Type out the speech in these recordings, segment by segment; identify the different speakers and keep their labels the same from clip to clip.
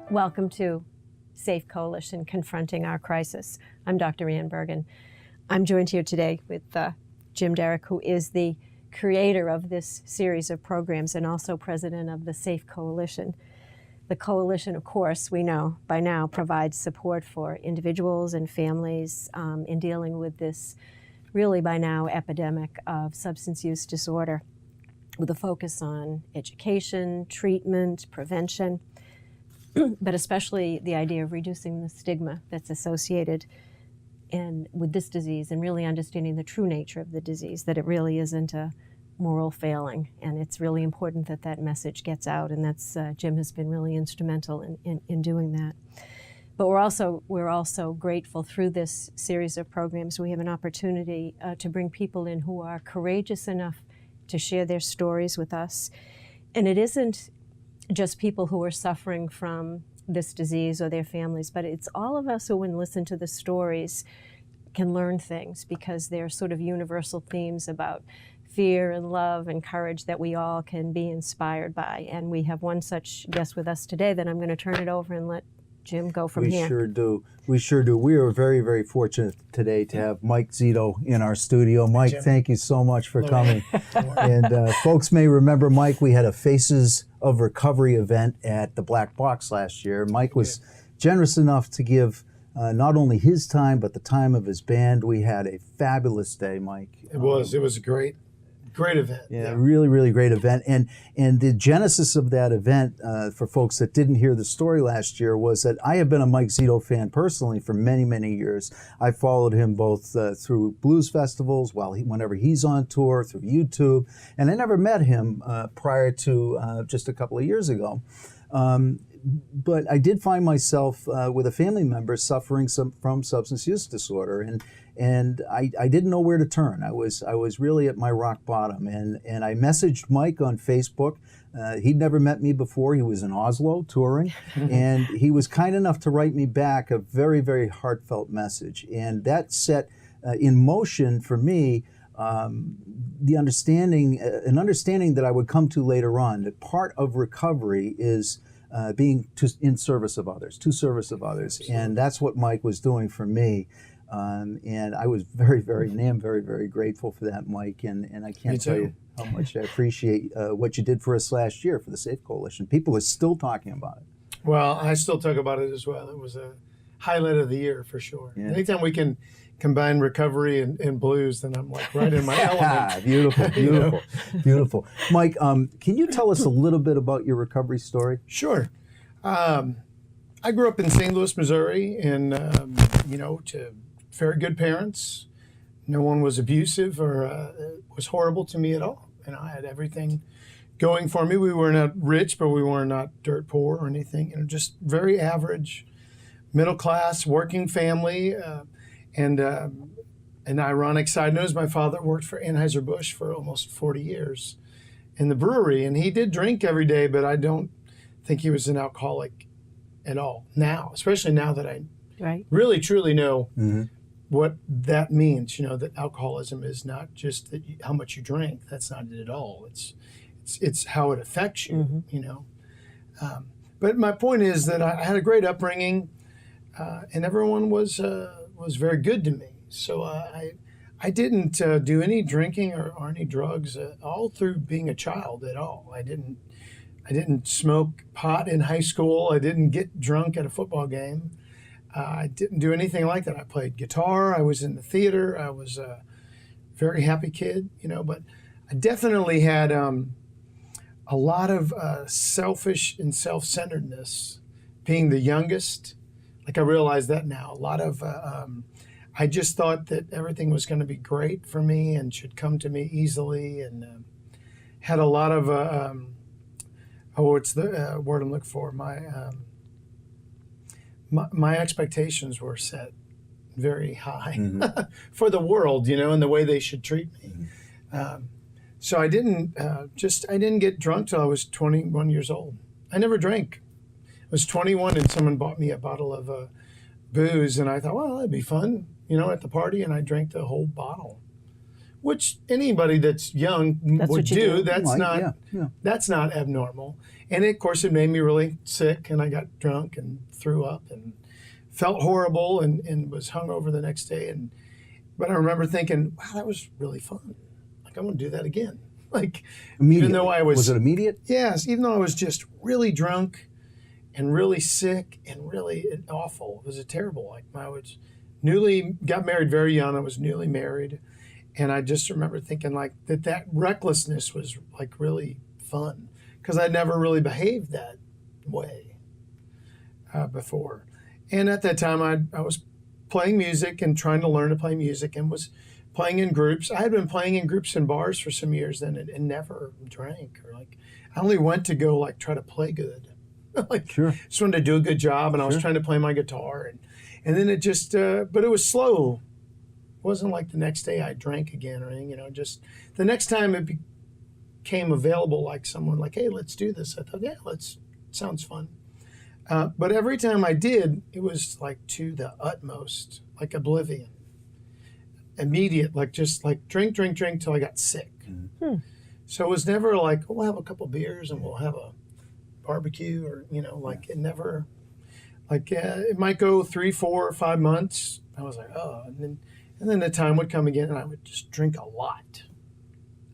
Speaker 1: Welcome to Safe Coalition, Confronting Our Crisis. I'm Dr. Ann Bergen. I'm joined here today with Jim Derrick, who is the creator of this series of programs and also president of the Safe Coalition. The coalition, of course, we know by now, provides support for individuals and families in dealing with this really by now epidemic of substance use disorder, with a focus on education, treatment, prevention, but especially the idea of reducing the stigma that's associated with this disease and really understanding the true nature of the disease, that it really isn't a moral failing. And it's really important that that message gets out, and that's Jim has been really instrumental in doing that. But we're also grateful through this series of programs. We have an opportunity to bring people in who are courageous enough to share their stories with us. And it isn't just people who are suffering from this disease or their families, but it's all of us who, when listen to the stories, can learn things, because they're sort of universal themes about fear and love and courage that we all can be inspired by. And we have one such guest with us today that I'm going to turn it over and let Jim go from here.
Speaker 2: We sure do. We sure do. We are very, very fortunate today to have Mike Zito in our studio. Mike,
Speaker 3: Jim,
Speaker 2: thank you so much for coming. And folks may remember, Mike, we had a Faces of Recovery event at the Black Box last year. Mike was generous enough to give not only his time, but the time of his band. We had a fabulous day, Mike.
Speaker 3: It was a great event.
Speaker 2: Yeah, really, really great event. And the genesis of that event, for folks that didn't hear the story last year, was that I have been a Mike Zito fan personally for many, many years. I followed him both through blues festivals, whenever he's on tour, through YouTube, and I never met him prior to just a couple of years ago. But I did find myself with a family member suffering from substance use disorder, and I didn't know where to turn. I was really at my rock bottom, and I messaged Mike on Facebook. He'd never met me before. He was in Oslo touring, and he was kind enough to write me back a very, very heartfelt message, and that set in motion for me an understanding that I would come to later on, that part of recovery is being in service of others, to service of others.
Speaker 3: Absolutely.
Speaker 2: And that's what Mike was doing for me. And I was very, very, and am very, very grateful for that, Mike. And I can't tell you how much I appreciate what you did for us last year for the Safe Coalition. People are still talking about it.
Speaker 3: Well, I still talk about it as well. It was a highlight of the year for sure. Yeah. Anytime we can combine recovery and blues, then I'm like right in my element.
Speaker 2: Beautiful, beautiful, beautiful. Mike, can you tell us a little bit about your recovery story?
Speaker 3: Sure. I grew up in St. Louis, Missouri, and to very good parents. No one was abusive or was horrible to me at all, and I had everything going for me. We were not rich, but we were not dirt poor or anything. Just very average, middle class, working family. And an ironic side note is my father worked for Anheuser-Busch for almost 40 years in the brewery, and he did drink every day, but I don't think he was an alcoholic at all now, especially now that I really truly know what that means. That alcoholism is not just how much you drink. That's not it at all. It's how it affects you, But my point is that I had a great upbringing, and everyone was very good to me. So I didn't do any drinking or any drugs all through being a child at all. I didn't smoke pot in high school. I didn't get drunk at a football game. I didn't do anything like that. I played guitar. I was in the theater. I was a very happy kid, but I definitely had a lot of selfish and self-centeredness. Being the youngest, I realize that now. A lot of, I just thought that everything was going to be great for me and should come to me easily, and had a lot of, what's the word I'm looking for? My expectations were set very high for the world, and the way they should treat me. So I didn't get drunk till I was 21 years old. I never drank. I was 21 and someone bought me a bottle of booze, and I thought, well, that'd be fun, at the party, and I drank the whole bottle. which anybody that's young
Speaker 1: That's
Speaker 3: would
Speaker 1: what you
Speaker 3: do.
Speaker 1: do.
Speaker 3: That's
Speaker 2: Right,
Speaker 3: not
Speaker 2: yeah.
Speaker 3: that's not abnormal. And of course, it made me really sick, and I got drunk and threw up and felt horrible and was hungover the next day. But I remember thinking, wow, that was really fun. Like, I want to do that again. Like, even though I was
Speaker 2: it immediate?
Speaker 3: Yes, even though I was just really drunk and really sick and really awful. It was terrible. Like, I was got married very young. I was newly married. And I just remember thinking like that recklessness was like really fun because I'd never really behaved that way before. And at that time, I was playing music and trying to learn to play music and was playing in groups. I had been playing in groups and bars for some years then and never drank or like, I only went to go like try to play good. Like,
Speaker 2: Sure.
Speaker 3: Just wanted to do a good job, and I was trying to play my guitar. And then it just, but it was slow. It wasn't like the next day I drank again or anything, just the next time it became available, like someone like, hey, let's do this. I thought, yeah, sounds fun. But every time I did, it was like to the utmost, like oblivion. Immediate, like just like drink till I got sick.
Speaker 1: Mm-hmm.
Speaker 3: So it was never like, oh, we'll have a couple beers and we'll have a barbecue or, like it never, like it might go 3, 4, 5 months. I was like, oh, and then the time would come again and I would just drink a lot,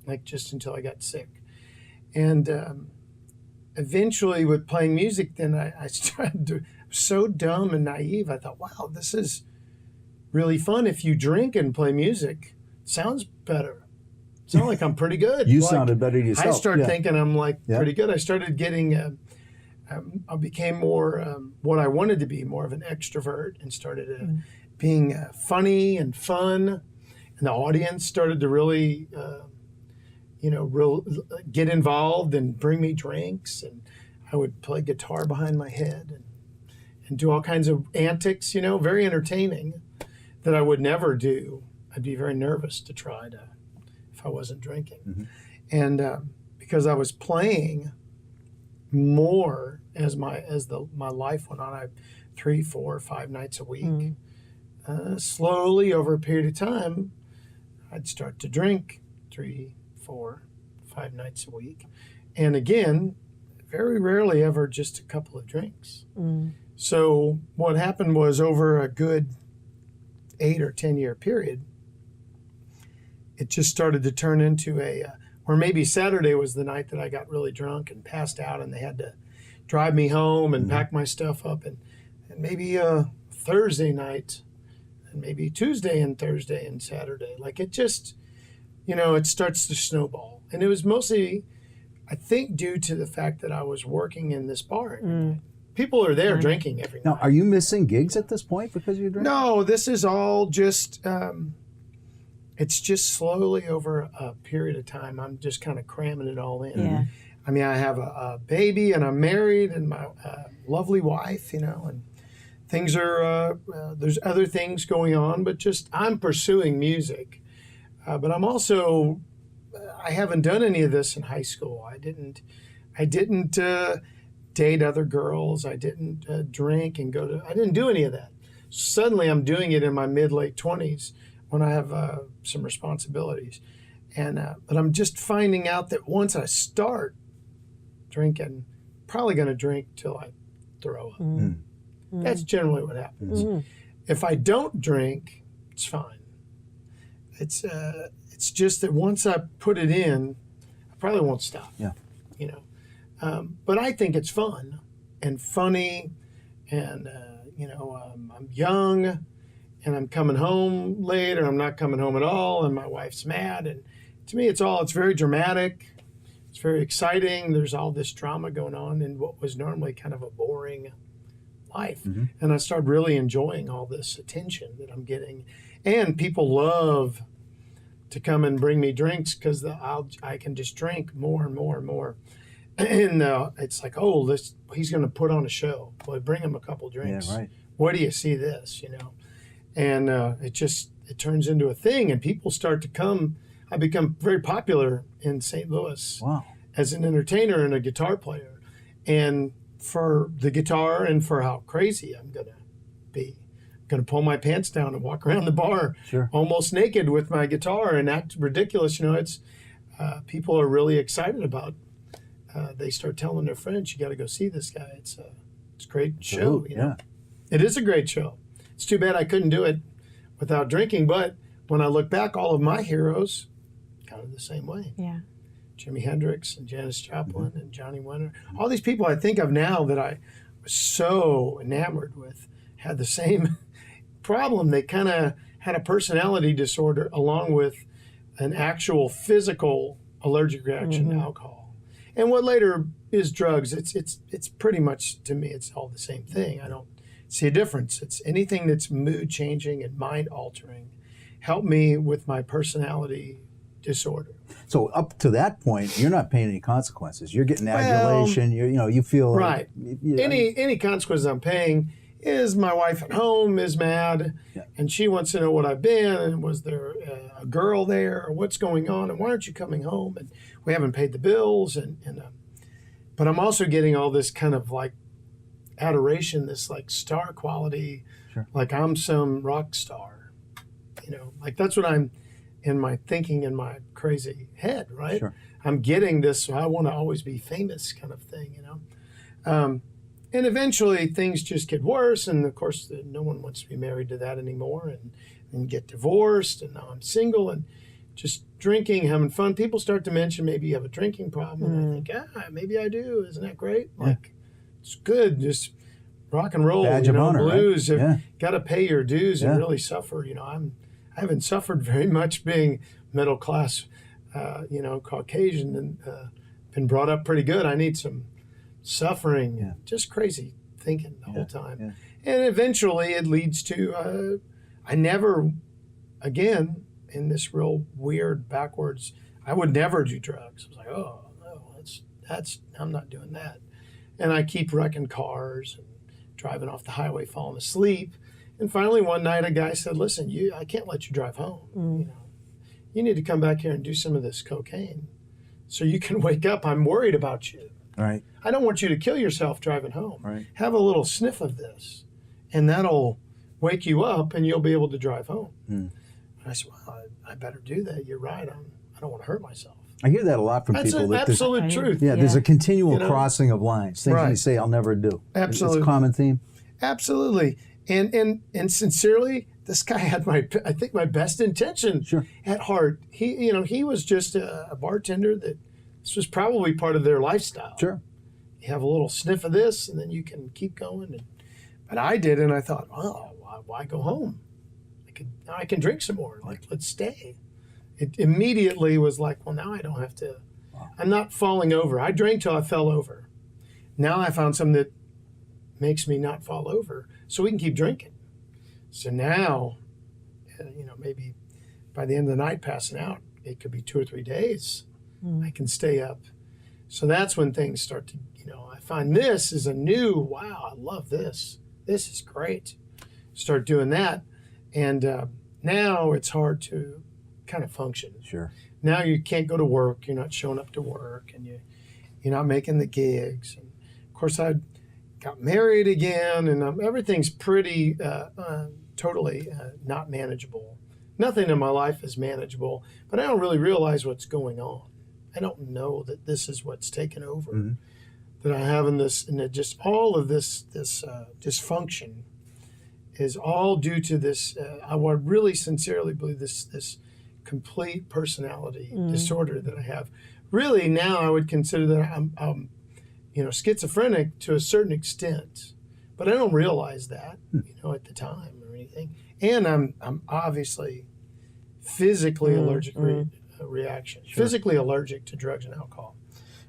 Speaker 3: like just until I got sick. And eventually with playing music, then I started to, so dumb and naive. I thought, wow, this is really fun. If you drink and play music, it sounds better. It sounds like I'm pretty good.
Speaker 2: You
Speaker 3: like,
Speaker 2: sounded better yourself.
Speaker 3: I started thinking I'm like pretty good. I started getting, I became more what I wanted to be, more of an extrovert, and started being funny and fun. And the audience started to really, get involved and bring me drinks. And I would play guitar behind my head and do all kinds of antics, very entertaining that I would never do. I'd be very nervous to try to, if I wasn't drinking. Mm-hmm. And because I was playing more as my life went on, 3, 4, 5 nights a week. Slowly over a period of time, I'd start to drink 3, 4, 5 nights a week. And again, very rarely ever just a couple of drinks. So what happened was over a good 8 or 10 year period, it just started to turn into or maybe Saturday was the night that I got really drunk and passed out and they had to drive me home and pack my stuff up. And maybe Thursday night and maybe Tuesday and Thursday and Saturday. Like it just, it starts to snowball. And it was mostly, I think, due to the fact that I was working in this bar every night. People are there drinking every night.
Speaker 2: Now, are you missing gigs at this point because you're drinking?
Speaker 3: No, this is all just, it's just slowly over a period of time. I'm just kind of cramming it all in.
Speaker 1: Yeah.
Speaker 3: I mean, I have a baby and I'm married and my lovely wife, and things are, there's other things going on, but just I'm pursuing music. But I'm also, I haven't done any of this in high school. I didn't date other girls. I didn't drink and I didn't do any of that. Suddenly I'm doing it in my mid-late 20s when I have some responsibilities. But I'm just finding out that once I start drinking, probably going to drink till I throw up. That's generally what happens. If I don't drink, it's fine. It's just that once I put it in, I probably won't stop.
Speaker 2: Yeah.
Speaker 3: But I think it's fun and funny, and I'm young, and I'm coming home late, or I'm not coming home at all, and my wife's mad. And to me, it's very dramatic. It's very exciting. There's all this drama going on in what was normally kind of a boring life. And I started really enjoying all this attention that I'm getting. And people love to come and bring me drinks because I can just drink more and more and more. And it's like, he's going to put on a show. Well, bring him a couple drinks.
Speaker 2: Yeah, right.
Speaker 3: Where do you see this, And it turns into a thing, and people start to come. I become very popular in St. Louis as an entertainer and a guitar player. And for the guitar and for how crazy I'm going to be. I'm going to pull my pants down and walk around the bar
Speaker 2: Sure.
Speaker 3: almost naked with my guitar and act ridiculous. You know, it's people are really excited about. They start telling their friends, "You got to go see this guy. It's a great show." You know, it is a great show. It's too bad I couldn't do it without drinking. But when I look back, all of my heroes, kind of the same way.
Speaker 1: Yeah.
Speaker 3: Jimi Hendrix and Janis Joplin and Johnny Winter. All these people I think of now that I was so enamored with had the same problem. They kind of had a personality disorder along with an actual physical allergic reaction to alcohol. And what later is drugs, it's pretty much, to me, it's all the same thing. I don't see a difference. It's anything that's mood changing and mind altering. Help me with my personality disorder.
Speaker 2: So up to that point, you're not paying any consequences. You're getting adulation. You feel
Speaker 3: right. Any consequences I'm paying is my wife at home is mad, and she wants to know what I've been, and was there a girl there, or what's going on, and why aren't you coming home? And we haven't paid the bills, but I'm also getting all this kind of like adoration, this like star quality, like I'm some rock star, like that's what I'm in my thinking in my crazy head, right?
Speaker 2: Sure.
Speaker 3: I'm getting this, I want to always be famous kind of thing, and eventually things just get worse, and of course no one wants to be married to that anymore, and get divorced, and now I'm single and just drinking, having fun. People start to mention maybe you have a drinking problem, and I think, maybe I do. Isn't that great? Like, it's good, just rock and roll,
Speaker 2: Badge of honor,
Speaker 3: blues.
Speaker 2: right?
Speaker 3: Got to pay your dues and really suffer. I haven't suffered very much being middle class, Caucasian, and been brought up pretty good. I need some suffering, just crazy thinking the whole time. Yeah. And eventually it leads to, I never, again, in this real weird backwards, I would never do drugs. I was like, oh, no, that's I'm not doing that. And I keep wrecking cars and driving off the highway, falling asleep. And finally one night a guy said, listen, I can't let you drive home. You need to come back here and do some of this cocaine so you can wake up. I'm worried about you.
Speaker 2: Right.
Speaker 3: I don't want you to kill yourself driving home.
Speaker 2: Right.
Speaker 3: Have a little sniff of this, and that'll wake you up, and you'll be able to drive home. And I said, well, I better do that. You're right. I don't want to hurt myself.
Speaker 2: I hear that a lot from people.
Speaker 3: That's an absolute truth.
Speaker 2: Yeah, there's a continual crossing of lines. Things you say I'll never do.
Speaker 3: Absolutely.
Speaker 2: It's a common theme.
Speaker 3: Absolutely. And sincerely, this guy had I think my best intention at heart. He was just a bartender that this was probably part of their lifestyle.
Speaker 2: Sure.
Speaker 3: You have a little sniff of this, and then you can keep going. But I did, and I thought, well, why go home? I can drink some more. Like, let's stay. It immediately was like, well, now I don't have to. Wow. I'm not falling over. I drank till I fell over. Now I found something that makes me not fall over, so we can keep drinking. So now, maybe by the end of the night passing out, it could be 2 or 3 days. I can stay up. So that's when things start to, I find this is a new, wow, I love this. This is great. Start doing that. And now it's hard to kind of function.
Speaker 2: Sure.
Speaker 3: Now you can't go to work. You're not showing up to work, and you're not making the gigs. And of course, I got married again, and everything's pretty totally not manageable. Nothing in my life is manageable, but I don't really realize what's going on. I don't know that this is what's taken over, that I have in this, and that just all of this dysfunction is all due to this. I would really sincerely believe this complete personality disorder that I have. Really, now I would consider that I'm schizophrenic to a certain extent, but I don't realize that, at the time or anything. And I'm obviously physically allergic reaction, physically allergic to drugs and alcohol.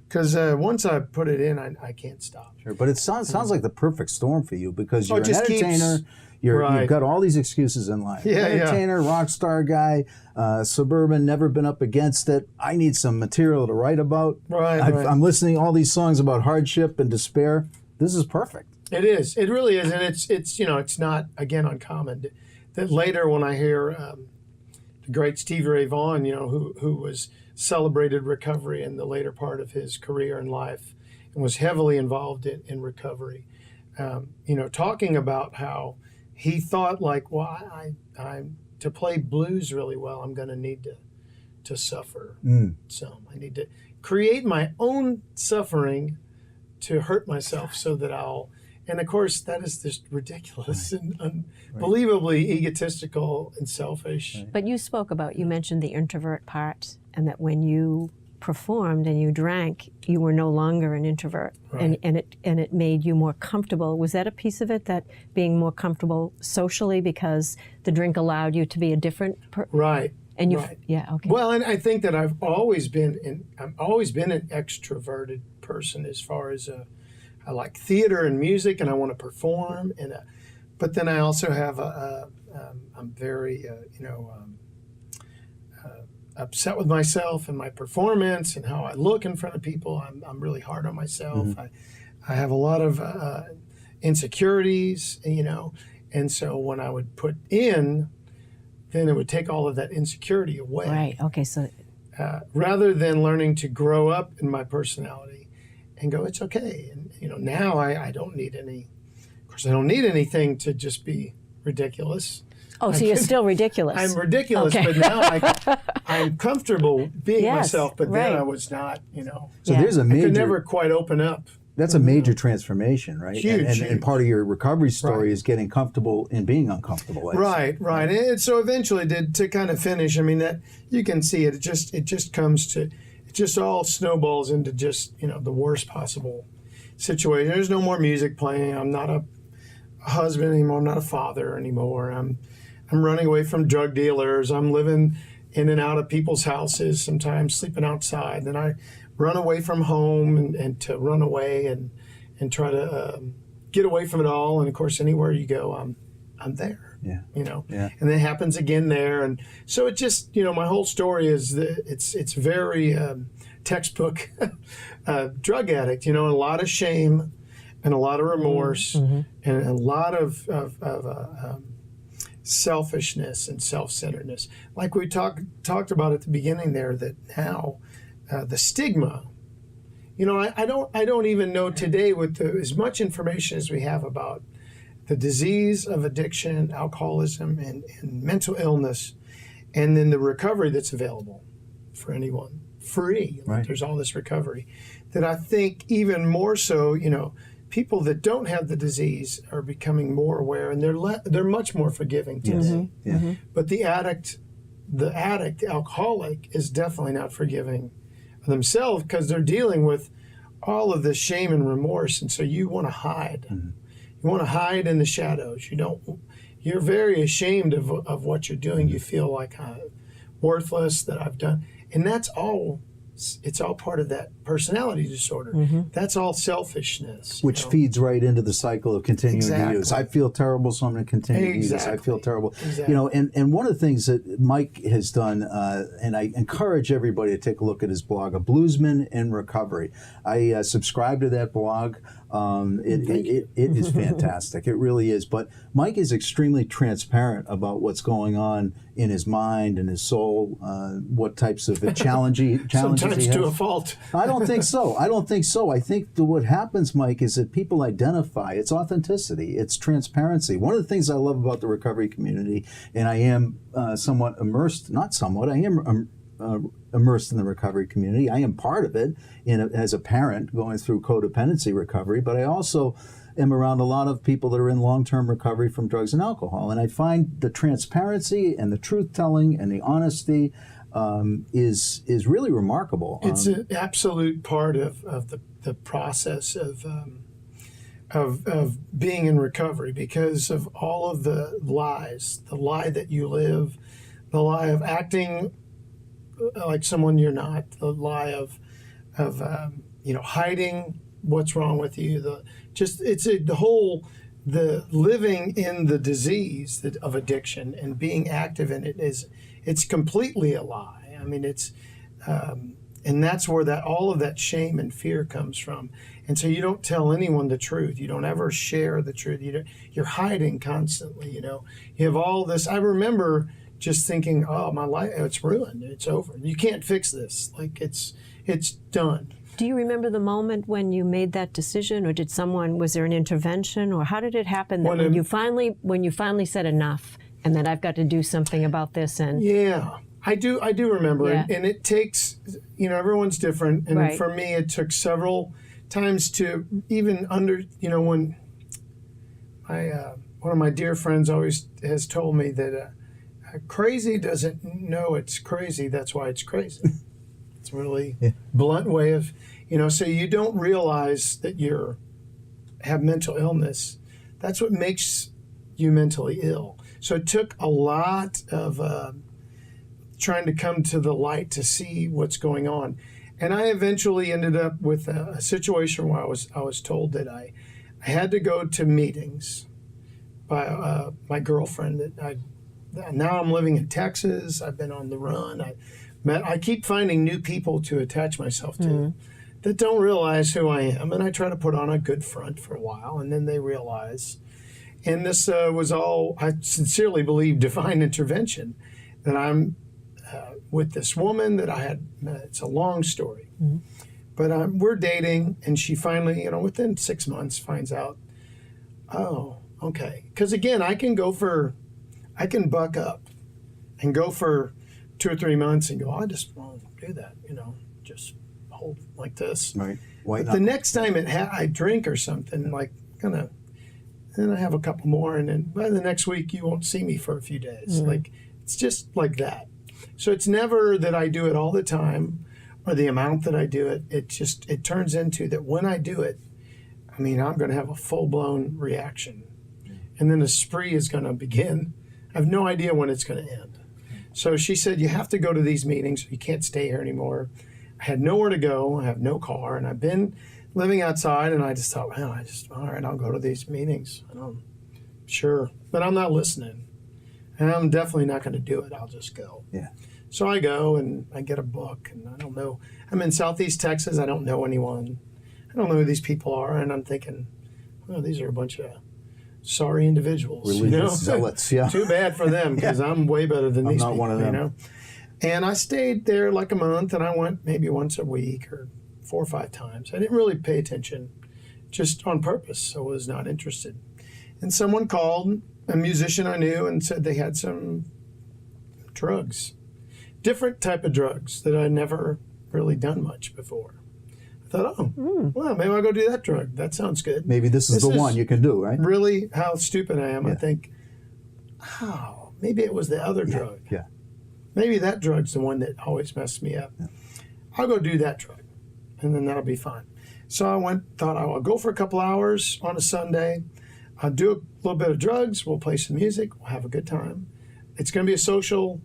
Speaker 3: Because once I put it in, I can't stop.
Speaker 2: Sure, but it sounds like the perfect storm for you, because you're an
Speaker 3: just
Speaker 2: entertainer. You've got all these excuses in life. Entertainer, rock star guy, suburban, never been up against it. I need some material to write about. I'm listening to all these songs about hardship and despair. This is perfect.
Speaker 3: It is. It really is, and it's not, again, uncommon that later when I hear the great Stevie Ray Vaughan, who was celebrated recovery in the later part of his career and life, and was heavily involved in recovery, talking about how he thought like, well, I to play blues really well, I'm going to need to suffer some. I need to create my own suffering to hurt myself so that I'll. And of course, that is just ridiculous and unbelievably egotistical and selfish.
Speaker 2: Right.
Speaker 1: But you mentioned the introvert part, and that when you performed and you drank, you were no longer an introvert,
Speaker 3: Right.
Speaker 1: and it made you more comfortable. Was that a piece of it, that being more comfortable socially because the drink allowed you to be a different
Speaker 3: Right.
Speaker 1: And you,
Speaker 3: Right.
Speaker 1: yeah, okay.
Speaker 3: Well, and I think that I've always been an extroverted person as far as I like theater and music, and I want to perform, but then I also have I'm very upset with myself and my performance and how I look in front of people. I'm really hard on myself.
Speaker 2: Mm-hmm.
Speaker 3: I have a lot of insecurities, and so when I would put in, then it would take all of that insecurity away.
Speaker 1: Right. Okay. So
Speaker 3: rather than learning to grow up in my personality and go, it's okay. And now I don't need any. Of course, I don't need anything to just be ridiculous.
Speaker 1: oh, so you're still ridiculous.
Speaker 3: I'm ridiculous,
Speaker 1: Okay.
Speaker 3: but now I'm comfortable being
Speaker 1: Yes,
Speaker 3: myself. But
Speaker 1: right.
Speaker 3: then I was not.
Speaker 2: So
Speaker 1: Yeah.
Speaker 2: there's a
Speaker 3: I
Speaker 2: major.
Speaker 3: could never quite open up.
Speaker 2: That's a major transformation, right?
Speaker 3: Huge,
Speaker 2: And part of your recovery story
Speaker 3: Right.
Speaker 2: is getting comfortable in being uncomfortable.
Speaker 3: Right. And so eventually, to kind of finish, I mean, that you can see it. It just comes to, it just all snowballs into just the worst possible situation. There's no more music playing. I'm not a husband anymore. I'm not a father anymore. I'm running away from drug dealers. I'm living in and out of people's houses, sometimes sleeping outside. Then I run away from home and to run away and try to get away from it all. And of course, anywhere you go, I'm there.
Speaker 2: Yeah. Yeah.
Speaker 3: And then it happens again there. And so it just, my whole story is that it's very textbook drug addict, and a lot of shame and a lot of remorse and a lot of selfishness and self-centeredness. Like we talked about at the beginning there, that now the stigma, I don't even know today with as much information as we have about the disease of addiction, alcoholism, and mental illness, and then the recovery that's available for anyone, free.
Speaker 2: Right.
Speaker 3: There's all this recovery that I think even more so, people that don't have the disease are becoming more aware, and they're much more forgiving today.
Speaker 2: Yeah.
Speaker 3: But the alcoholic, is definitely not forgiving themselves because they're dealing with all of this shame and remorse, and so you want to hide.
Speaker 2: Mm-hmm.
Speaker 3: You want to hide in the shadows. You're very ashamed of what you're doing. You feel like worthless, that I've done, and that's all. It's all part of that personality disorder. That's all selfishness.
Speaker 2: Which feeds right into the cycle of continuing
Speaker 3: Exactly.
Speaker 2: to use. I feel terrible, so I'm going to continue to use. I feel terrible.
Speaker 3: Exactly.
Speaker 2: And one of the things that Mike has done, and I encourage everybody to take a look at his blog, A Bluesman in Recovery. I subscribe to that blog. It is fantastic. It really is. But Mike is extremely transparent about what's going on in his mind and his soul, what types of challenges
Speaker 3: Sometimes
Speaker 2: he has.
Speaker 3: to a fault.
Speaker 2: I don't think so. I think that what happens, Mike, is that people identify. It's authenticity. It's transparency. One of the things I love about the recovery community, and I am somewhat immersed, not somewhat, I am immersed in the recovery community. I am part of it as a parent going through codependency recovery, but I also am around a lot of people that are in long-term recovery from drugs and alcohol. And I find the transparency and the truth-telling and the honesty is really remarkable.
Speaker 3: It's an absolute part of the process of being in recovery, because of all of the lies, the lie that you live, the lie of acting like someone you're not, the lie of hiding what's wrong with you, the living in the disease of addiction and being active in it it's completely a lie. I mean, and that's where all of that shame and fear comes from. And so you don't tell anyone the truth. You don't ever share the truth. You're hiding constantly. You have all this. I remember just thinking, oh, my life, it's ruined. It's over. You can't fix this. Like it's done.
Speaker 1: Do you remember the moment when you made that decision, or was there an intervention, or how did it happen that when you finally said enough and that I've got to do something about this? And
Speaker 3: yeah, I do remember,
Speaker 1: Yeah.
Speaker 3: and it takes, everyone's different, and
Speaker 1: Right.
Speaker 3: for me it took several times to even when one of my dear friends always has told me that crazy doesn't know it's crazy, that's why it's crazy. It's a really blunt way of, so you don't realize that you have mental illness. That's what makes you mentally ill. So it took a lot of trying to come to the light to see what's going on. And I eventually ended up with a situation where I was told that I had to go to meetings by my girlfriend. Now I'm living in Texas. I've been on the run. I keep finding new people to attach myself to that don't realize who I am. And I try to put on a good front for a while, and then they realize. And this was all, I sincerely believe, divine intervention, that I'm with this woman that I had met. It's a long story. But we're dating, and she finally, within 6 months, finds out, oh, okay. Because again, I can buck up and go for 2 or 3 months and go, I just won't do that, just hold like this.
Speaker 2: Right.
Speaker 3: But the next time I drink or something, then I have a couple more, and then by the next week you won't see me for a few days. It's just like that. So it's never that I do it all the time or the amount that I do it. It turns into that when I do it, I'm going to have a full-blown reaction. And then the spree is going to begin. I have no idea when it's going to end. So she said, you have to go to these meetings. You can't stay here anymore. I had nowhere to go. I have no car. And I've been living outside, and I just thought, well, all right, I'll go to these meetings. Sure. But I'm not listening. And I'm definitely not going to do it. I'll just go.
Speaker 2: Yeah.
Speaker 3: So I go, and I get a book, and I don't know. I'm in Southeast Texas. I don't know anyone. I don't know who these people are. And I'm thinking, well, these are a bunch of sorry individuals.
Speaker 2: Religious zealots, yeah.
Speaker 3: Too bad for them, because I'm way better than these people. I'm not one of them. And I stayed there like a month, and I went maybe once a week or 4 or 5 times. I didn't really pay attention, just on purpose. I was not interested. And someone called, a musician I knew, and said they had some drugs, different type of drugs that I'd never really done much before. I thought, well, maybe I'll go do that drug. That sounds good.
Speaker 2: Maybe this is the one you can do, right?
Speaker 3: Really, how stupid I am.
Speaker 2: Yeah.
Speaker 3: I think, maybe it was the other drug.
Speaker 2: Yeah.
Speaker 3: Maybe that drug's the one that always messed me up. Yeah. I'll go do that drug, and then that'll be fine. So I thought I'll go for a couple hours on a Sunday. I'll do a little bit of drugs. We'll play some music. We'll have a good time. It's going to be a social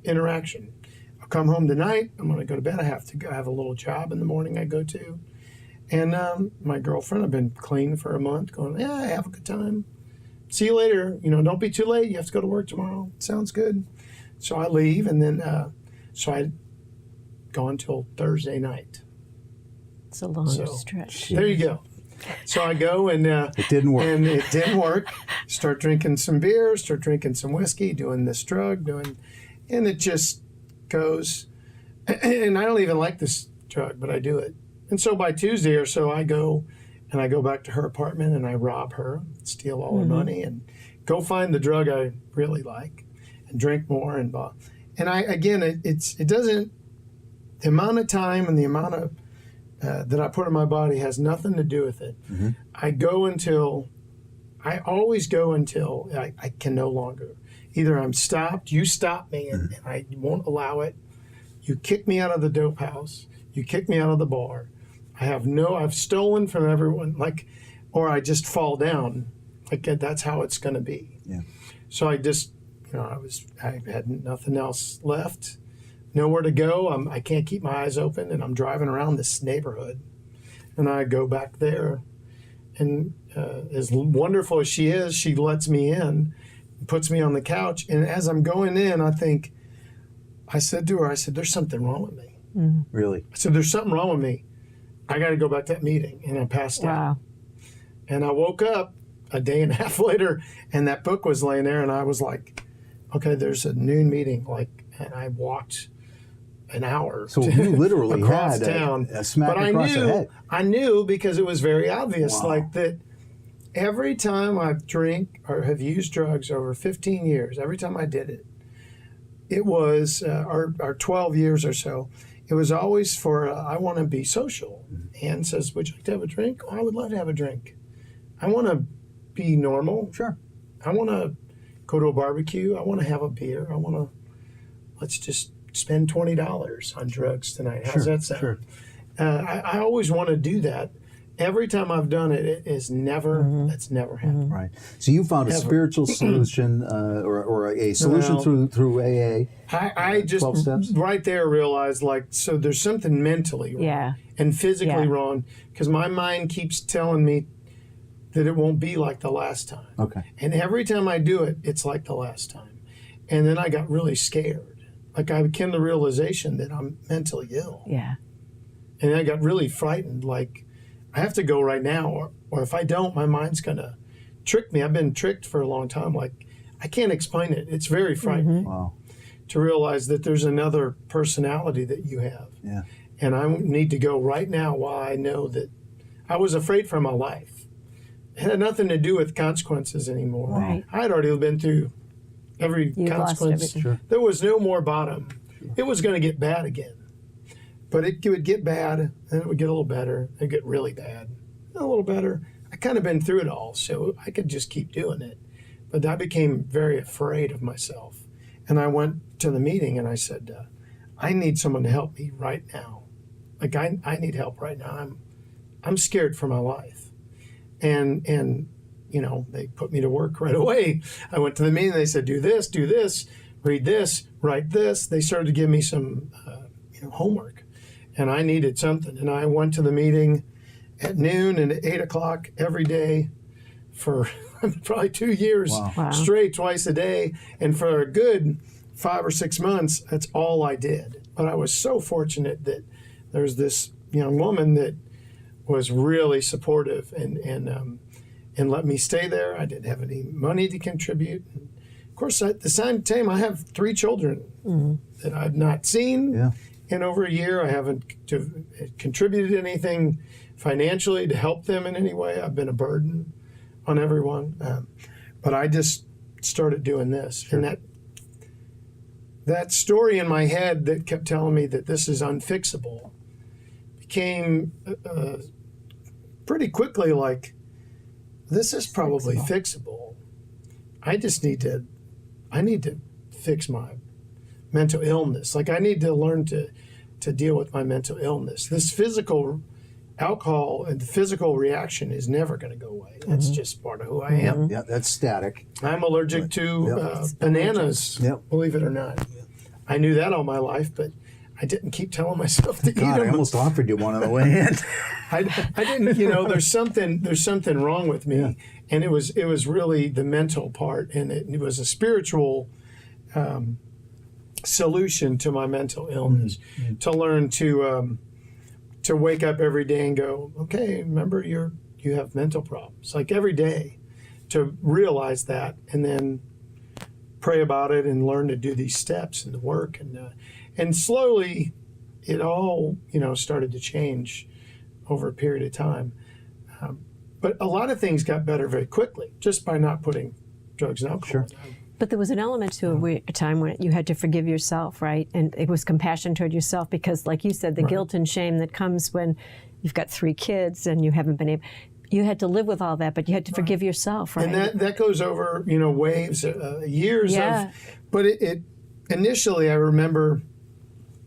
Speaker 3: interaction. I'll come home tonight. I'm going to go to bed. I have a little job in the morning I go to. And my girlfriend, I've been clean for a month, going, yeah, have a good time. See you later. Don't be too late. You have to go to work tomorrow. Sounds good. So I leave, and then so I go until Thursday night.
Speaker 1: It's a long stretch.
Speaker 3: There you go. So I go, and
Speaker 2: it didn't work.
Speaker 3: And it didn't work. Start drinking some beer, start drinking some whiskey, doing this drug, and it just goes. And I don't even like this drug, but I do it. And so by Tuesday or so, I go back to her apartment, and I rob her, steal all her money, and go find the drug I really like, and drink more, and blah. And it doesn't. The amount of time and the amount of that I put in my body has nothing to do with it. I always go until I can no longer. Either I'm stopped, you stop me, and I won't allow it. You kick me out of the dope house. You kick me out of the bar. I've stolen from everyone, or I just fall down. That's how it's going to be.
Speaker 2: Yeah.
Speaker 3: So I just, I had nothing else left. Nowhere to go. I can't keep my eyes open, and I'm driving around this neighborhood, and I go back there, and as wonderful as she is, she lets me in, puts me on the couch, and as I'm going in, I said to her, there's something wrong with me.
Speaker 2: Really?
Speaker 3: I said, there's something wrong with me. I got to go back to that meeting, and I passed out. And I woke up a day and a half later, and that book was laying there, and I was like, okay, there's a noon meeting, and I walked an hour.
Speaker 2: So you literally
Speaker 3: across
Speaker 2: had
Speaker 3: town.
Speaker 2: a smack
Speaker 3: But
Speaker 2: across the head.
Speaker 3: I knew because it was very obvious,
Speaker 2: Wow.
Speaker 3: like that. Every time I drink or have used drugs over 15 years, every time I did it, it was, or 12 years or so, it was always for, I want to be social. Ann says, would you like to have a drink? Oh, I would love to have a drink. I want to be normal.
Speaker 2: Sure.
Speaker 3: I want to go to a barbecue. I want to have a beer. Let's just spend $20 on drugs tonight. How's that sound?
Speaker 2: Sure.
Speaker 3: I always want to do that. Every time I've done it, it is never. It's never happened.
Speaker 2: Right. So you found a spiritual solution, or a solution
Speaker 3: Well,
Speaker 2: through AA.
Speaker 3: I just
Speaker 2: 12 steps?
Speaker 3: right there realized, like, so there's something mentally wrong
Speaker 1: Yeah.
Speaker 3: and physically
Speaker 1: Yeah.
Speaker 3: wrong, because my mind keeps telling me that it won't be like the last time.
Speaker 2: Okay.
Speaker 3: And every time I do it, it's like the last time. And then I got really scared. Like, I came to the realization that I'm mentally ill.
Speaker 1: Yeah.
Speaker 3: And I got really frightened, like, I have to go right now, or if I don't, my mind's going to trick me. I've been tricked for a long time. Like, I can't explain it. It's very frightening
Speaker 2: Wow.
Speaker 3: to realize that there's another personality that you have.
Speaker 2: Yeah.
Speaker 3: And I need to go right now while I know that I was afraid for my life. It had nothing to do with consequences anymore.
Speaker 1: Right.
Speaker 3: I had already been through every
Speaker 1: You've lost
Speaker 3: consequence.
Speaker 1: everything.
Speaker 2: Sure.
Speaker 3: There was no more bottom. It was going to get bad again. But it would get bad, then it would get a little better, it'd get really bad, a little better. I kind of been through it all, so I could just keep doing it. But I became very afraid of myself. And I went to the meeting and I said, I need someone to help me right now. Like, I need help right now. I'm scared for my life. And you know, they put me to work right away. I went to the meeting, they said, do this, read this, write this. They started to give me some homework. And I needed something. And I went to the meeting at noon and at 8 o'clock every day for probably 2 years
Speaker 1: Wow.
Speaker 3: straight, twice a day. And for a good 5 or 6 months, that's all I did. But I was so fortunate that there's this young woman that was really supportive and let me stay there. I didn't have any money to contribute. And of course, at the same time, I have 3 children that I've not seen.
Speaker 2: Yeah.
Speaker 3: In over a year. I haven't contributed anything financially to help them in any way. I've been a burden on everyone. But I just started doing this.
Speaker 2: Sure.
Speaker 3: And that story in my head that kept telling me that this is unfixable became pretty quickly like, this is probably fixable. I need to fix my mental illness. Like, I need to learn to deal with my mental illness. This physical alcohol and the physical reaction is never going to go away. That's just part of who I am.
Speaker 2: Yeah, that's static.
Speaker 3: I'm allergic to bananas,
Speaker 2: Yep.
Speaker 3: believe it or not. I knew that all my life, but I didn't keep telling myself to eat
Speaker 2: God, I
Speaker 3: them.
Speaker 2: almost offered you one on the way in.
Speaker 3: I didn't, there's something wrong with me.
Speaker 2: Yeah.
Speaker 3: And it was really the mental part, and it was a spiritual solution to my mental illness, to learn to wake up every day and go, okay, remember you have mental problems, like every day, to realize that, and then pray about it and learn to do these steps and the work, and slowly it all started to change over a period of time. But a lot of things got better very quickly just by not putting drugs and alcohol.
Speaker 2: Sure.
Speaker 1: But there was an element to a time when you had to forgive yourself, right? And it was compassion toward yourself because, like you said, the guilt and shame that comes when you've got 3 kids and you haven't been able. You had to live with all that, but you had to forgive yourself, right?
Speaker 3: And that goes over waves, years
Speaker 1: Yeah.
Speaker 3: of. But it initially, I remember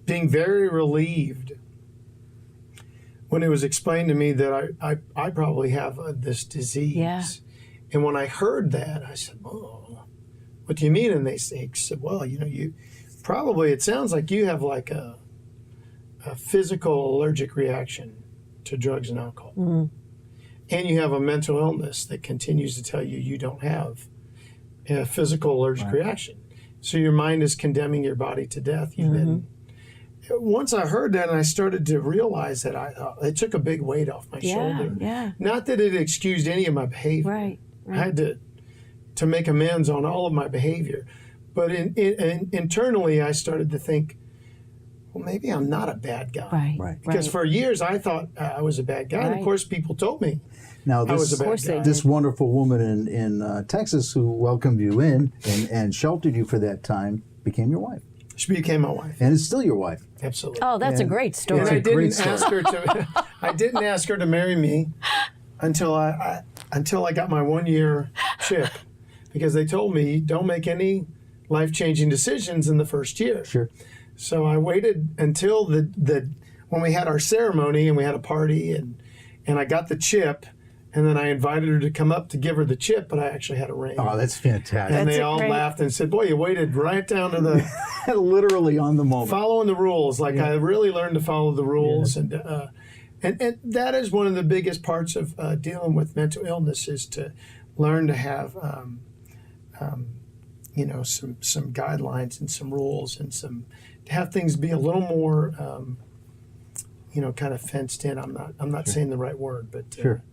Speaker 3: being very relieved when it was explained to me that I probably have this disease.
Speaker 1: Yeah.
Speaker 3: And when I heard that, I said, "Oh, what do you mean?" And they said, "Well, you probably, it sounds like you have like a physical allergic reaction to drugs and alcohol.
Speaker 1: Mm-hmm.
Speaker 3: And you have a mental illness that continues to tell you don't have a physical allergic reaction. So your mind is condemning your body to death. Once I heard that and I started to realize that, it took a big weight off my shoulder.
Speaker 1: Yeah.
Speaker 3: Not that it excused any of my behavior.
Speaker 1: Right.
Speaker 3: I had to make amends on all of my behavior. But internally, I started to think, well, maybe I'm not a bad guy.
Speaker 1: Right.
Speaker 2: Right.
Speaker 3: Because for years I thought I was a bad guy. And of
Speaker 1: Right.
Speaker 3: course, people told me
Speaker 2: Now,
Speaker 3: I was a
Speaker 2: this,
Speaker 3: bad
Speaker 1: course they
Speaker 3: guy.
Speaker 2: this wonderful woman in Texas who welcomed you in and sheltered you for that time became your wife.
Speaker 3: She became my wife.
Speaker 2: And is still your wife.
Speaker 3: Absolutely.
Speaker 1: Oh, that's a great story.
Speaker 3: And
Speaker 2: It's
Speaker 3: I
Speaker 2: a great
Speaker 3: didn't ask her to. I didn't ask her to marry me until I got my 1-year chip, because they told me don't make any life-changing decisions in the first year.
Speaker 2: Sure.
Speaker 3: So I waited until the when we had our ceremony and we had a party and I got the chip, and then I invited her to come up to give her the chip, but I actually had a ring.
Speaker 2: Oh, that's fantastic.
Speaker 3: and
Speaker 1: That's
Speaker 3: they
Speaker 1: a
Speaker 3: all
Speaker 1: great-
Speaker 3: laughed and said, "Boy, you waited right down to the."
Speaker 2: Literally on the moment.
Speaker 3: Following the rules, like I really learned to follow the rules, and that is one of the biggest parts of dealing with mental illness, is to learn to have some guidelines and some rules and some to have things be a little more kind of fenced in. I'm not saying the right word, but
Speaker 2: Sure.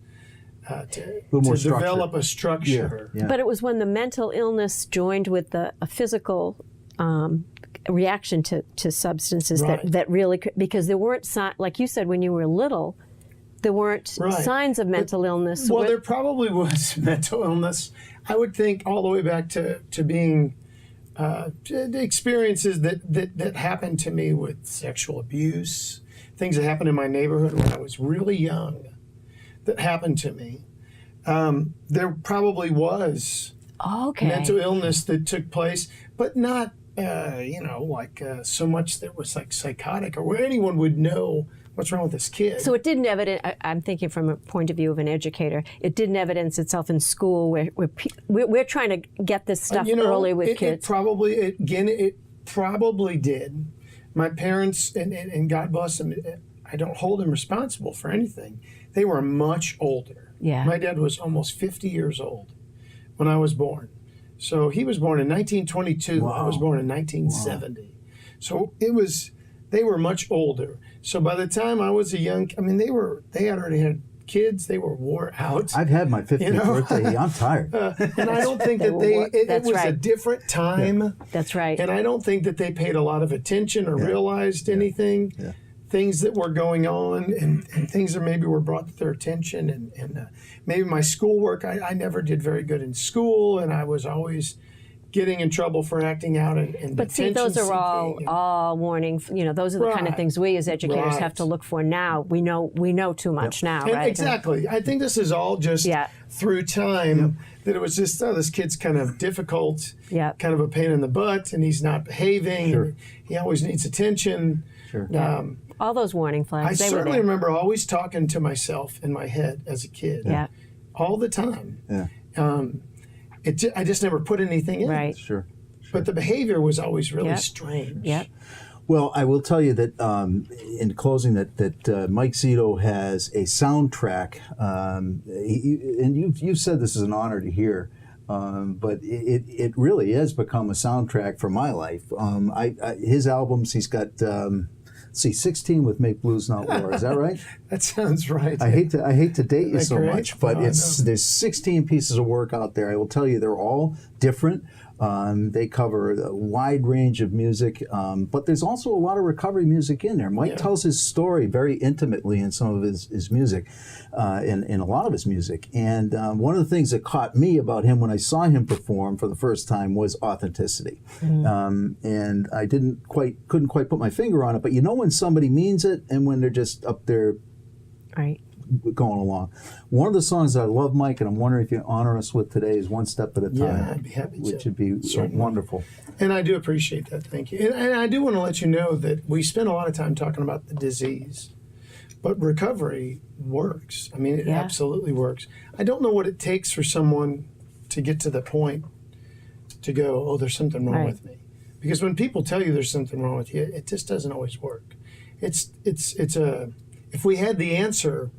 Speaker 3: to
Speaker 2: more
Speaker 3: develop
Speaker 2: structure.
Speaker 3: a structure.
Speaker 2: Yeah.
Speaker 1: But it was when the mental illness joined with a physical reaction to substances
Speaker 3: Right.
Speaker 1: that really could, because there weren't like you said when you were little, there weren't
Speaker 3: Right.
Speaker 1: signs of mental illness.
Speaker 3: Well, there probably was mental illness. I would think all the way back to being the experiences that happened to me with sexual abuse, things that happened in my neighborhood when I was really young that happened to me. There probably was
Speaker 1: okay.
Speaker 3: mental illness that took place, but not so much that was like psychotic or where anyone would know what's wrong with this kid.
Speaker 1: So it didn't evidence. I'm thinking from a point of view of an educator. It didn't evidence itself in school where we're trying to get this stuff early with kids.
Speaker 3: It probably did. My parents, and God bless them, I don't hold them responsible for anything. They were much older.
Speaker 1: Yeah.
Speaker 3: My dad was almost 50 years old when I was born. So he was born in 1922. I was born in 1970. So they were much older. So by the time I was they had already had kids. They were wore out.
Speaker 2: I've had my 50th birthday. I'm tired.
Speaker 3: And I don't think that it was a different time.
Speaker 1: That's right.
Speaker 3: And I don't think that they paid a lot of attention or realized anything.
Speaker 2: Yeah.
Speaker 3: Things that were going on and things that maybe were brought to their attention. And maybe my schoolwork, I never did very good in school, and I was always getting in trouble for acting out.
Speaker 1: But see, those are all warning. Those are the kind of
Speaker 3: Right.
Speaker 1: things we as educators
Speaker 3: Right.
Speaker 1: have to look for now. We know too much now,
Speaker 3: And
Speaker 1: right?
Speaker 3: exactly. I think this is all just through time that it was just, this kid's kind of difficult,
Speaker 1: Yeah.
Speaker 3: kind of a pain in the butt, and he's not behaving.
Speaker 2: Sure.
Speaker 3: And he always needs attention.
Speaker 2: Sure.
Speaker 1: All those warning
Speaker 3: I
Speaker 1: flags. They were
Speaker 3: certainly
Speaker 1: there.
Speaker 3: remember always talking to myself in my head as a kid.
Speaker 1: Yeah.
Speaker 3: All the time.
Speaker 2: Yeah.
Speaker 3: I just never put anything in.
Speaker 1: Right.
Speaker 2: Sure.
Speaker 3: But the behavior was always really
Speaker 1: Yep.
Speaker 3: strange.
Speaker 1: Yep.
Speaker 2: Well, I will tell you that in closing that Mike Zito has a soundtrack, and you've said this is an honor to hear, but it really has become a soundtrack for my life. His albums, he's got 16 with Make Blues Not War. Is that right?
Speaker 3: That sounds right.
Speaker 2: I hate to date you
Speaker 3: Isn't that
Speaker 2: so
Speaker 3: great?
Speaker 2: much, but
Speaker 3: Oh, I know.
Speaker 2: there's 16 pieces of work out there. I will tell you, they're all different. They cover a wide range of music, but there's also a lot of recovery music in there. Mike tells his story very intimately in some of his music, in a lot of his music. And one of the things that caught me about him when I saw him perform for the first time was authenticity. And I couldn't quite put my finger on it, but when somebody means it and when they're just up there
Speaker 1: Right.
Speaker 2: going along. One of the songs that I love, Mike, and I'm wondering if you honor us with today is One Step at a Time.
Speaker 3: Yeah, I'd be happy to.
Speaker 2: Which would be
Speaker 3: Certainly.
Speaker 2: wonderful.
Speaker 3: And I do appreciate that. Thank you. And I do want to let you know that we spend a lot of time talking about the disease, but recovery works. I mean, it absolutely works. I don't know what it takes for someone to get to the point to go, oh, there's something wrong with me. Because when people tell you there's something wrong with you, it just doesn't always work. If we had the answer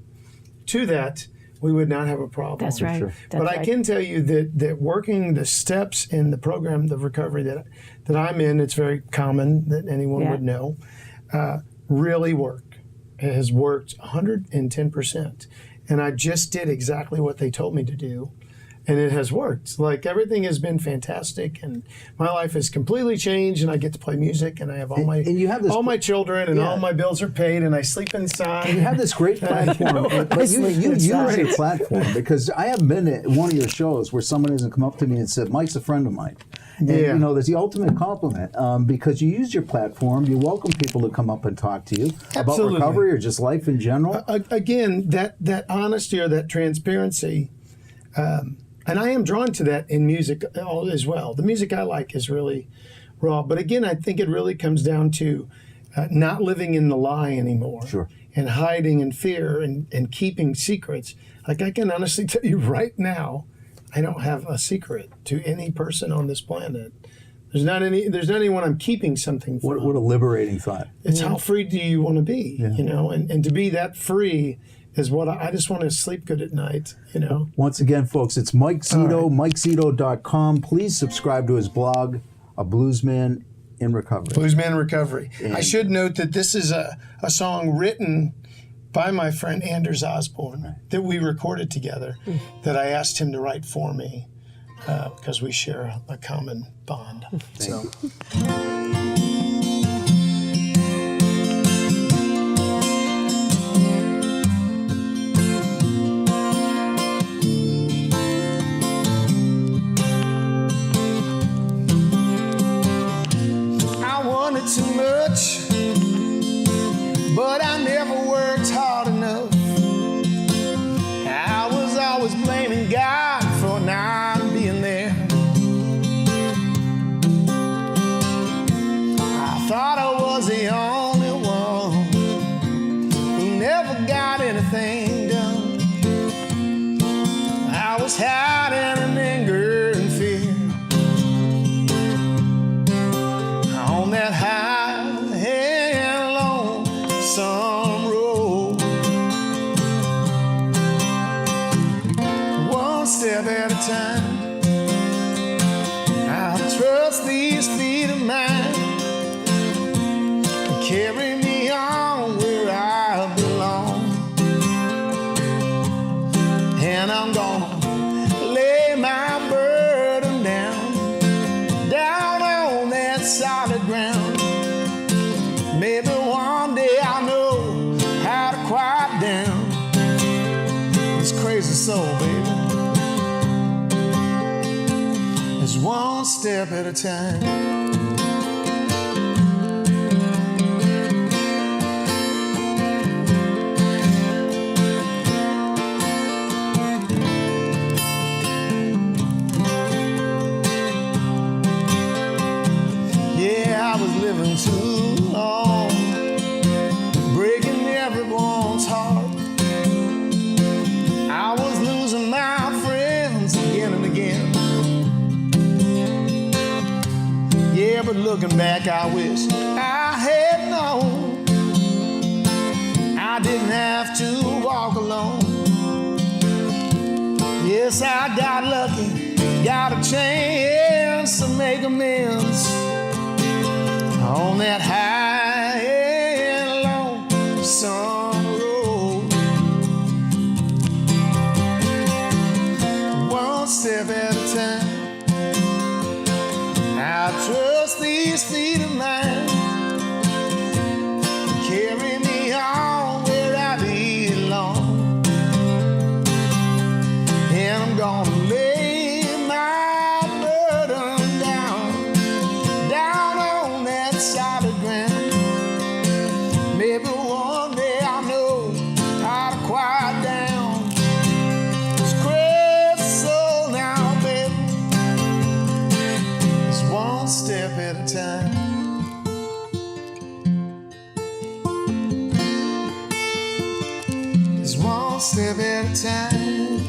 Speaker 3: to that, we would not have a problem.
Speaker 1: That's right.
Speaker 2: sure.
Speaker 1: That's
Speaker 3: But
Speaker 1: right.
Speaker 3: I can tell you that working the steps in the program, the recovery that I'm in, it's very common that anyone would know, really work. It has worked 110%. And I just did exactly what they told me to do. And it has worked. Like, everything has been fantastic, and my life has completely changed, and I get to play music, and I have all
Speaker 2: and you have this,
Speaker 3: all my children, and
Speaker 2: yeah.
Speaker 3: all my bills are paid, and I sleep inside.
Speaker 2: And you have this great platform, but you use your platform, because I have been at one of your shows where someone hasn't come up to me and said, Mike's a friend of mine. And,
Speaker 3: Yeah.
Speaker 2: you know, there's the ultimate compliment, because you use your platform, you welcome people to come up and talk to you about
Speaker 3: Absolutely.
Speaker 2: recovery or just life in general.
Speaker 3: Again, that honesty or that transparency, and I am drawn to that in music as well. The music I like is really raw. But again, I think it really comes down to not living in the lie anymore.
Speaker 2: Sure.
Speaker 3: And hiding in fear and keeping secrets. Like, I can honestly tell you right now, I don't have a secret to any person on this planet. There's not anyone I'm keeping something from.
Speaker 2: What a liberating thought.
Speaker 3: It's how free do you want to be, you know? And to be that free is what I just want to sleep good at night, you know?
Speaker 2: Once again, folks, it's Mike Zito,
Speaker 3: Right.
Speaker 2: MikeZito.com. Please subscribe to his blog, A Bluesman in Recovery.
Speaker 3: Bluesman in Recovery. I should note that this is a song written by my friend Anders Osborne that we recorded together, that I asked him to write for me because we share a common bond. So. I wanted too much, but I never worked hard enough. I was always blaming God for not being there. I thought I was the only one who never got anything done. I was hiding in anger and fear on that high and lonesome road. One step at a time, I'll trust these feet of mine and carry me on where I belong. And I'm gonna lay my burden down on that solid ground. Maybe one day I'll know how to quiet down this crazy soul, baby. It's one step at a time. Yeah, I was living too long, breaking everyone's heart. I was losing my friends again and again. Yeah, but looking back, I wish I had known I didn't have to walk alone. Yes, I got lucky, got a chance to make amends on that high and lonesome road. One step at a time, I trust these feet of mine to carry me on where I belong. And I'm gonna lay my burden down on that solid ground. Maybe one day I'll know how to quiet down this crazy soul now, baby. It's one step at a time. It's one step at a time.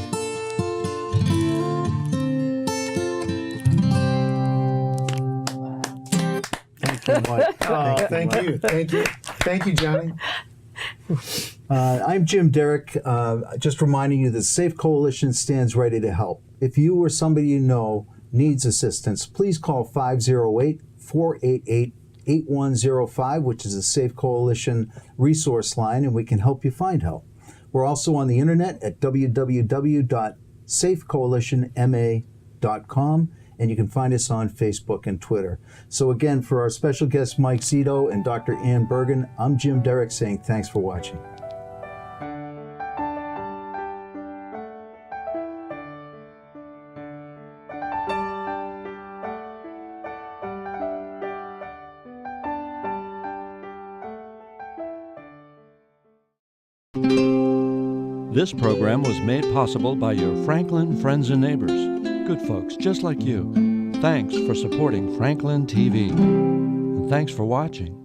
Speaker 2: Thank you, Mike.
Speaker 3: Oh, thank you, Johnny.
Speaker 2: I'm Jim Derrick, just reminding you that Safe Coalition stands ready to help. If you or somebody you know needs assistance, please call 508-488-8105, which is a Safe Coalition resource line, and we can help you find help. We're also on the internet at www.safecoalition.org. safecoalitionma.com, and you can find us on Facebook and Twitter. So again, for our special guest Mike Zito and Dr. Ann Bergen, I'm Jim Derrick saying thanks for watching.
Speaker 4: This program was made possible by your Franklin friends and neighbors, good folks just like you. Thanks for supporting Franklin TV. And thanks for watching.